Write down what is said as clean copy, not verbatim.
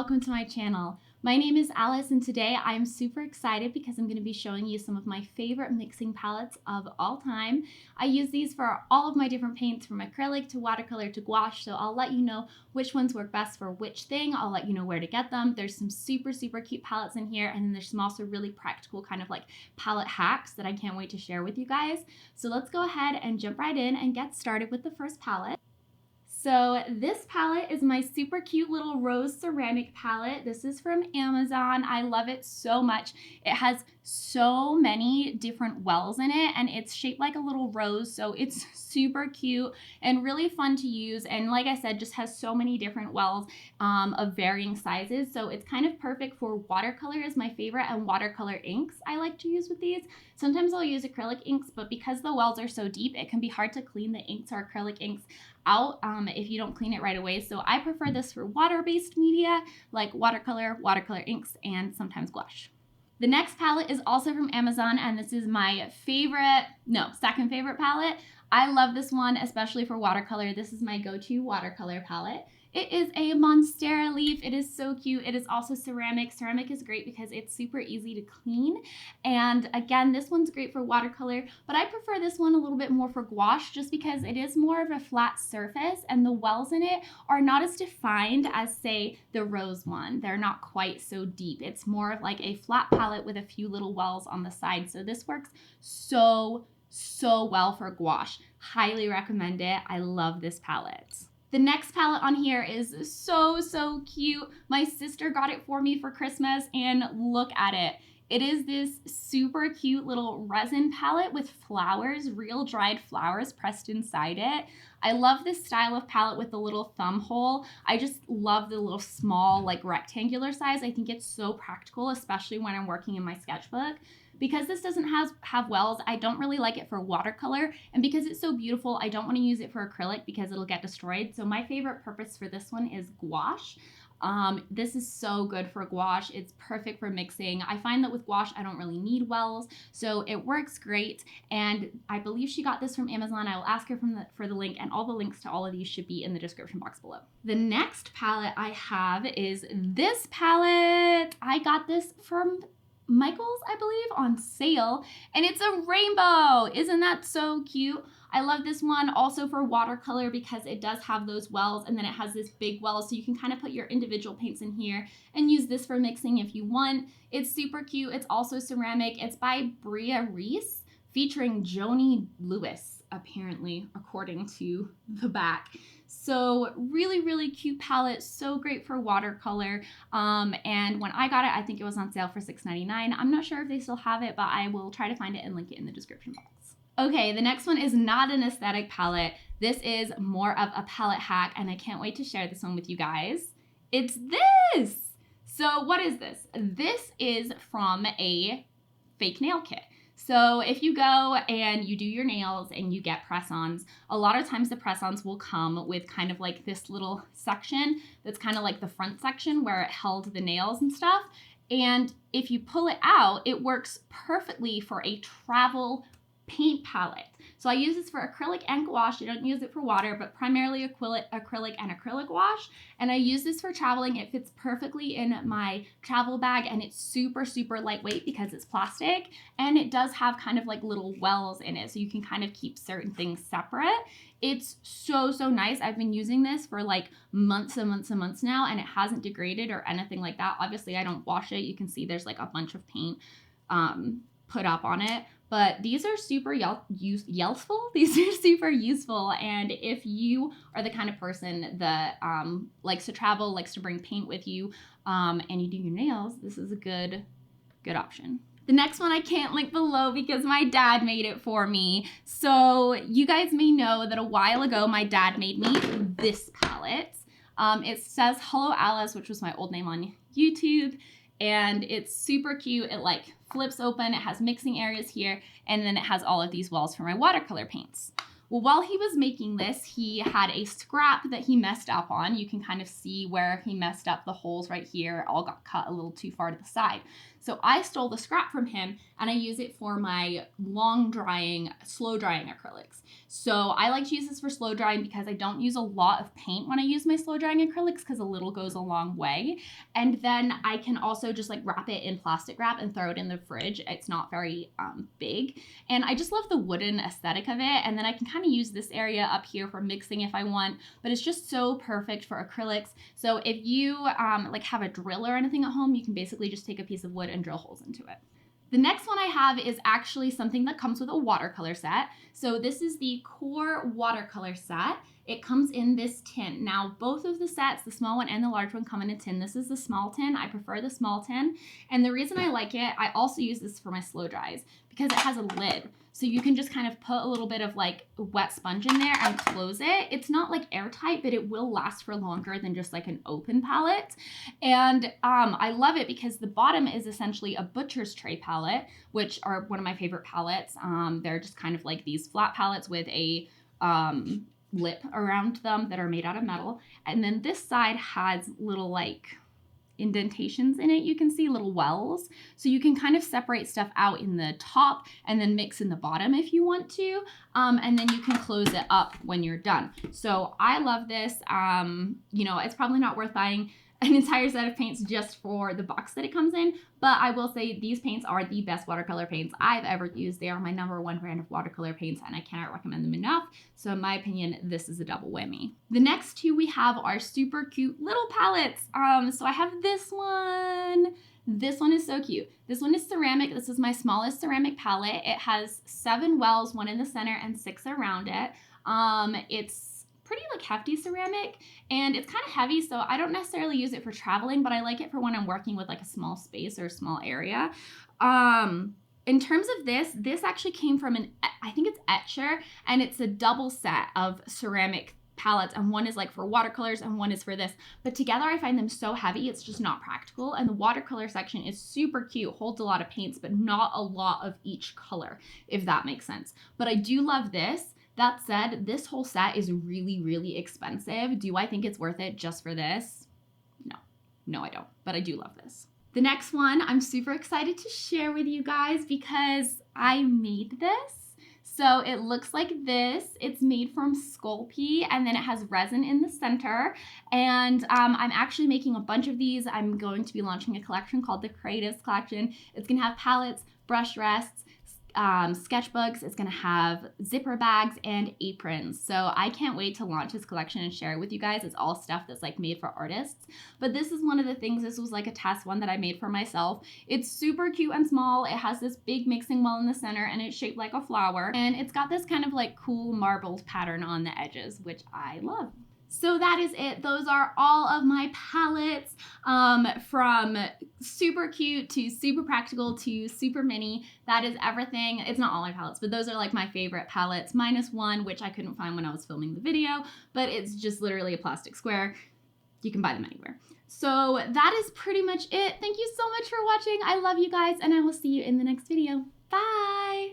welcome to my channel. My name is Alice and today I'm super excited because I'm going to be showing you some of my favorite mixing palettes of all time. I use these for all of my different paints, from acrylic to watercolor to gouache, so I'll let you know which ones work best for which thing. I'll let you know where to get them. There's some super cute palettes in here, and then there's some also really practical kind of like palette hacks that I can't wait to share with you guys. So let's go ahead and jump right in and get started with the first palette. So this palette is my super cute little rose ceramic palette. This is from Amazon. I love it so much. It has so many different wells in it, and it's shaped like a little rose, so it's super cute and really fun to use. And like I said, just has so many different wells of varying sizes, so it's kind of perfect for watercolor is my favorite, and watercolor inks I like to use with these. Sometimes I'll use acrylic inks, but because the wells are so deep, it can be hard to clean the inks or acrylic inks out if you don't clean it right away. So I prefer this for water-based media like watercolor, watercolor inks, and sometimes gouache. The next palette is also from Amazon, and this is my second favorite palette. I love this one, especially for watercolor. This is my go-to watercolor palette. It is a Monstera Leaf. It is so cute. It is also ceramic. Ceramic is great because it's super easy to clean. And again, this one's great for watercolor, but I prefer this one a little bit more for gouache just because it is more of a flat surface and the wells in it are not as defined as, say, the rose one. They're not quite so deep. It's more of like a flat palette with a few little wells on the side. So this works so well for gouache. Highly recommend it. I love this palette. The next palette on here is so cute. My sister got it for me for Christmas, and look at it. It is this super cute little resin palette with flowers, real dried flowers pressed inside it. I love this style of palette with the little thumb hole. I just love the little small, like rectangular size. I think it's so practical, especially when I'm working in my sketchbook. Because this doesn't have wells, I don't really like it for watercolor, and because it's so beautiful, I don't want to use it for acrylic because it'll get destroyed. So my favorite purpose for this one is gouache. This is so good for gouache. It's perfect for mixing. I find that with gouache, I don't really need wells, so it works great. And I believe she got this from Amazon. I will ask her for the link, and all the links to all of these should be in the description box below. The next palette I have is this palette. I got this from Michael's, I believe, on sale, and it's a rainbow. Isn't that so cute? I love this one also for watercolor because it does have those wells, and then it has this big well, so you can kind of put your individual paints in here and use this for mixing if you want. It's super cute. It's also ceramic. It's by Bria Reese, featuring Joni Lewis, apparently, according to the back. So really cute palette, so great for watercolor. And when I got it, I think it was on sale for $6.99. I'm not sure if they still have it, but I will try to find it and link it in the description box. Okay, the next one is not an aesthetic palette. This is more of a palette hack, and I can't wait to share this one with you guys. It's this! So what is this? This is from a fake nail kit. So if you go and you do your nails and you get press-ons, a lot of times the press-ons will come with kind of like this little section that's kind of like the front section where it held the nails and stuff. And if you pull it out, it works perfectly for a travel paint palette. So I use this for acrylic and gouache. I don't use it for water, but primarily acrylic and acrylic gouache. And I use this for traveling. It fits perfectly in my travel bag, and it's super lightweight because it's plastic. And it does have kind of like little wells in it, so you can kind of keep certain things separate. It's so nice. I've been using this for like months and months now, and it hasn't degraded or anything like that. Obviously, I don't wash it. You can see there's like a bunch of paint put up on it. But these are super useful. These are super useful. And if you are the kind of person that likes to travel, likes to bring paint with you, and you do your nails, this is a good option. The next one I can't link below because my dad made it for me. So you guys may know that a while ago, my dad made me this palette. It says Hello Alice, which was my old name on YouTube. And it's super cute. It like flips open. It has mixing areas here, and then it has all of these wells for my watercolor paints. Well, while he was making this, he had a scrap that he messed up on. You can kind of see where he messed up. The holes right here all got cut a little too far to the side. So I stole the scrap from him and I use it for my long drying, slow drying acrylics. So I like to use this for slow drying because I don't use a lot of paint when I use my slow drying acrylics because a little goes a long way. And then I can also just like wrap it in plastic wrap and throw it in the fridge. It's not very big. And I just love the wooden aesthetic of it. And then I can kind of use this area up here for mixing if I want, but it's just so perfect for acrylics. So if you like have a drill or anything at home, you can basically just take a piece of wood and drill holes into it. The next one I have is actually something that comes with a watercolor set. So this is the Core Watercolor Set. It comes in this tin. Now, both of the sets, the small one and the large one, come in a tin. This is the small tin. I prefer the small tin. And the reason I like it, I also use this for my slow dries because it has a lid. So you can just kind of put a little bit of like wet sponge in there and close it. It's not like airtight, but it will last for longer than just like an open palette. And I love it because the bottom is essentially a butcher's tray palette, which are one of my favorite palettes. They're just kind of like these flat palettes with a lip around them that are made out of metal. And then this side has little like indentations in it. You can see little wells. So you can kind of separate stuff out in the top and then mix in the bottom if you want to. And then you can close it up when you're done. So I love this. You know, it's probably not worth buying an entire set of paints just for the box that it comes in, but I will say these paints are the best watercolor paints I've ever used. They are my #1 brand of watercolor paints and I cannot recommend them enough. So in my opinion, this is a double whammy. The next two we have are super cute little palettes. So I have this one. This one is so cute. This one is ceramic. This is my smallest ceramic palette. It has 7 wells, 1 in the center and 6 around it. It's pretty like hefty ceramic and it's kind of heavy, so I don't necessarily use it for traveling, but I like it for when I'm working with like a small space or a small area. In terms of this actually came from I think it's Etcher, and it's a double set of ceramic palettes, and one is like for watercolors and one is for this, but together I find them so heavy it's just not practical. And the watercolor section is super cute, holds a lot of paints but not a lot of each color, if that makes sense. But I do love this. That said, this whole set is really, really expensive. Do I think it's worth it just for this? No, I don't, but I do love this. The next one I'm super excited to share with you guys because I made this. So it looks like this. It's made from Sculpey and then it has resin in the center. And I'm actually making a bunch of these. I'm going to be launching a collection called the Creatives Collection. It's gonna have palettes, brush rests, sketchbooks. It's gonna have zipper bags and aprons. So I can't wait to launch this collection and share it with you guys. It's all stuff that's like made for artists. But this is one of the things, this was like a test one that I made for myself. It's super cute and small. It has this big mixing well in the center and it's shaped like a flower. And it's got this kind of like cool marbled pattern on the edges, which I love. So that is it. Those are all of my palettes, from super cute to super practical to super mini. That is everything. It's not all my palettes, but those are like my favorite palettes, minus one, which I couldn't find when I was filming the video, but it's just literally a plastic square. You can buy them anywhere. So that is pretty much it. Thank you so much for watching. I love you guys, and I will see you in the next video. Bye!